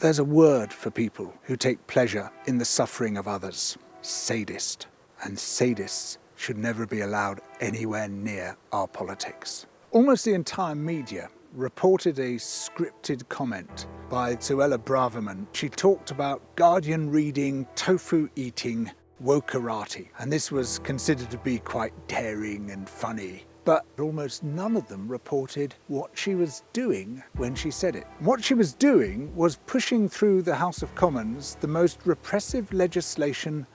There's a word for people who take pleasure in the suffering of others: sadist. And sadists should never be allowed anywhere near our politics. Almost the entire media reported a scripted comment by Suella Braverman. She talked about Guardian reading, tofu eating, wokerati, and this was considered to be quite daring and funny. But almost none of them reported what she was doing when she said it. What she was doing was pushing through the House of Commons the most repressive legislation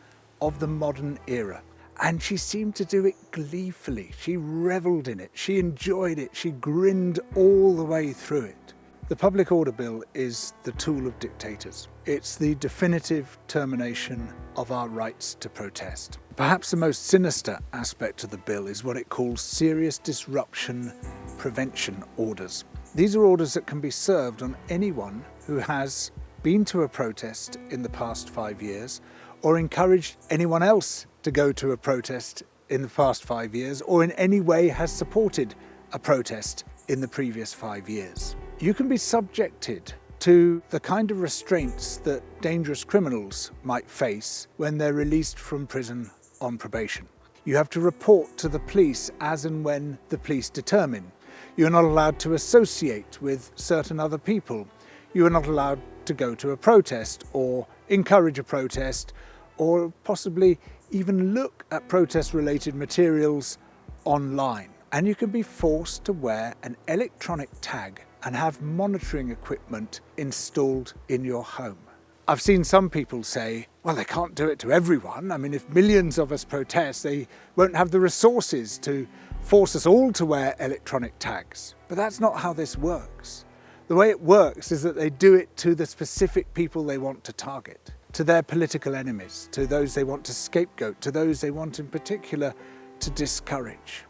of the modern era. And she seemed to do it gleefully. She revelled in it. She enjoyed it. She grinned all the way through it. The Public Order Bill is the tool of dictators. It's the definitive termination of our rights to protest. Perhaps the most sinister aspect of the bill is what it calls serious disruption prevention orders. These are orders that can be served on anyone who has been to a protest in the past 5 years, or encouraged anyone else to go to a protest in the past 5 years, or in any way has supported a protest in the previous 5 years. You can be subjected to the kind of restraints that dangerous criminals might face when they're released from prison on probation. You have to report to the police as and when the police determine. You're not allowed to associate with certain other people. You are not allowed to go to a protest or encourage a protest or possibly even look at protest-related materials online. And you can be forced to wear an electronic tag and have monitoring equipment installed in your home. I've seen some people say, well, they can't do it to everyone. I mean, if millions of us protest, they won't have the resources to force us all to wear electronic tags. But that's not how this works. The way it works is that they do it to the specific people they want to target, to their political enemies, to those they want to scapegoat, to those they want in particular to discourage.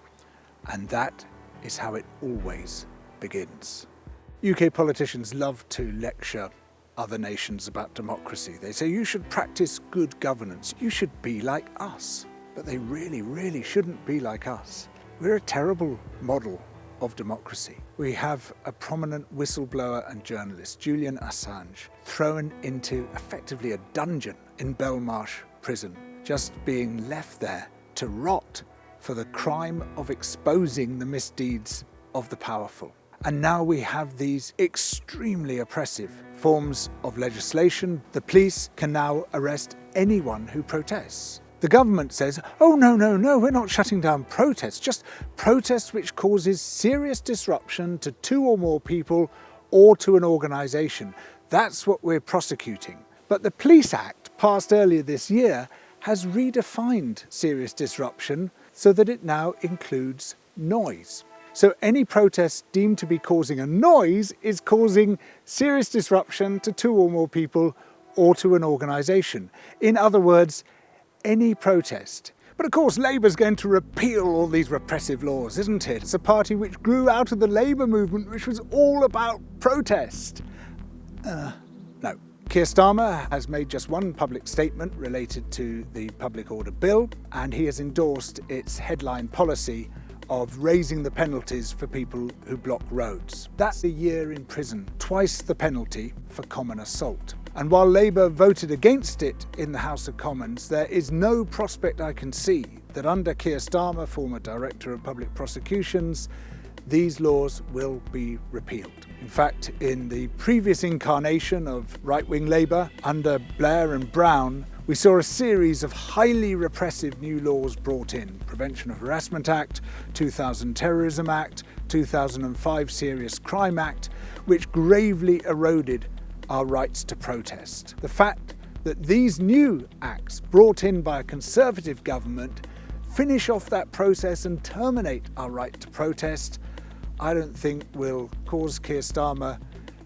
And that is how it always begins. UK politicians love to lecture other nations about democracy. They say you should practice good governance, you should be like us. But they really shouldn't be like us. We're a terrible model of democracy. We have a prominent whistleblower and journalist, Julian Assange, thrown into effectively a dungeon in Belmarsh prison, just being left there to rot for the crime of exposing the misdeeds of the powerful. And now we have these extremely oppressive forms of legislation. The police can now arrest anyone who protests. The government says, oh, no, we're not shutting down protests, just protests which causes serious disruption to 2 or more people or to an organisation. That's what we're prosecuting. But the Police Act, passed earlier this year, has redefined serious disruption so that it now includes noise. So any protest deemed to be causing a noise is causing serious disruption to 2 or more people or to an organisation. In other words, any protest. But of course, Labour's going to repeal all these repressive laws, isn't it? It's a party which grew out of the Labour movement, which was all about protest. No. Keir Starmer has made just one public statement related to the Public Order Bill, and he has endorsed its headline policy of raising the penalties for people who block roads. That's a year in prison, twice the penalty for common assault. And while Labour voted against it in the House of Commons, there is no prospect I can see that under Keir Starmer, former Director of Public Prosecutions, these laws will be repealed. In fact, in the previous incarnation of right-wing Labour, under Blair and Brown, we saw a series of highly repressive new laws brought in. Prevention of Harassment Act, 2000 Terrorism Act, 2005 Serious Crime Act, which gravely eroded our rights to protest. The fact that these new acts brought in by a Conservative government finish off that process and terminate our right to protest, I don't think will cause Keir Starmer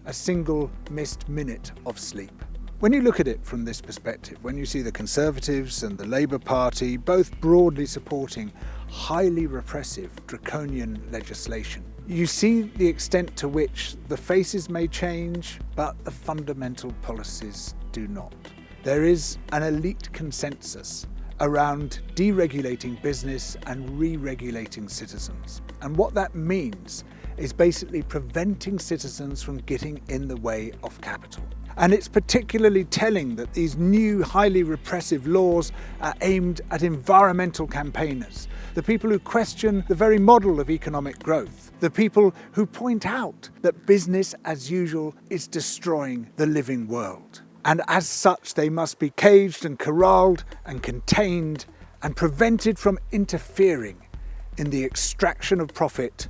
a single missed minute of sleep. When you look at it from this perspective, when you see the Conservatives and the Labour Party both broadly supporting highly repressive, draconian legislation, you see the extent to which the faces may change, but the fundamental policies do not. There is an elite consensus around deregulating business and re-regulating citizens. And what that means is basically preventing citizens from getting in the way of capital. And it's particularly telling that these new highly repressive laws are aimed at environmental campaigners, the people who question the very model of economic growth, the people who point out that business as usual is destroying the living world. And as such, they must be caged and corralled and contained and prevented from interfering in the extraction of profit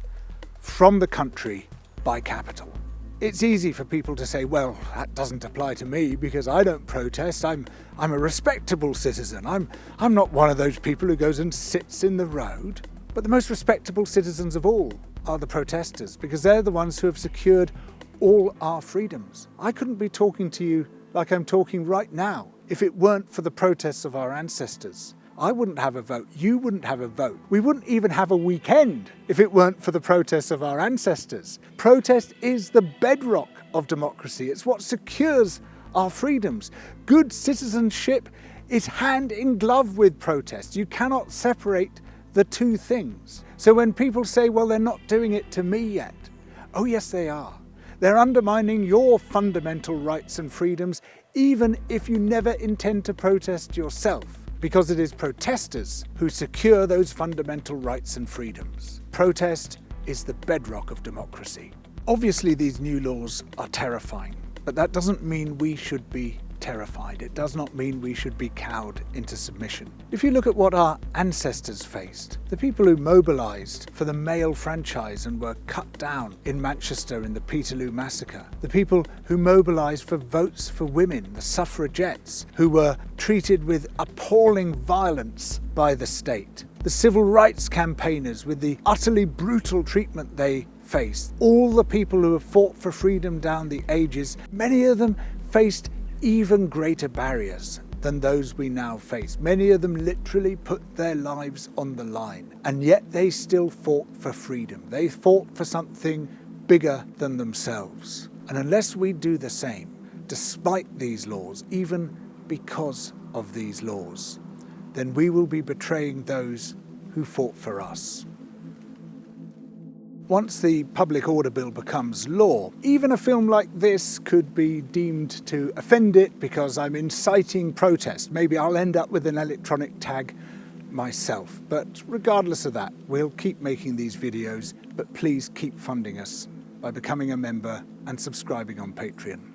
from the country by capital. It's easy for people to say, well, that doesn't apply to me because I don't protest. I'm a respectable citizen. I'm not one of those people who goes and sits in the road. But the most respectable citizens of all are the protesters, because they're the ones who have secured all our freedoms. I couldn't be talking to you like I'm talking right now if it weren't for the protests of our ancestors. I wouldn't have a vote. You wouldn't have a vote. We wouldn't even have a weekend if it weren't for the protests of our ancestors. Protest is the bedrock of democracy. It's what secures our freedoms. Good citizenship is hand in glove with protest. You cannot separate the two things. So when people say, well, they're not doing it to me yet. Oh, yes, they are. They're undermining your fundamental rights and freedoms, even if you never intend to protest yourself. Because it is protesters who secure those fundamental rights and freedoms. Protest is the bedrock of democracy. Obviously, these new laws are terrifying, but that doesn't mean we should be terrified. It does not mean we should be cowed into submission. If you look at what our ancestors faced, the people who mobilised for the male franchise and were cut down in Manchester in the Peterloo massacre, the people who mobilised for votes for women, the suffragettes, who were treated with appalling violence by the state, the civil rights campaigners with the utterly brutal treatment they faced, all the people who have fought for freedom down the ages, many of them faced even greater barriers than those we now face. Many of them literally put their lives on the line, and yet they still fought for freedom. They fought for something bigger than themselves. And unless we do the same, despite these laws, even because of these laws, then we will be betraying those who fought for us. Once the Public Order Bill becomes law, even a film like this could be deemed to offend it because I'm inciting protest. Maybe I'll end up with an electronic tag myself. But regardless of that, we'll keep making these videos, but please keep funding us by becoming a member and subscribing on Patreon.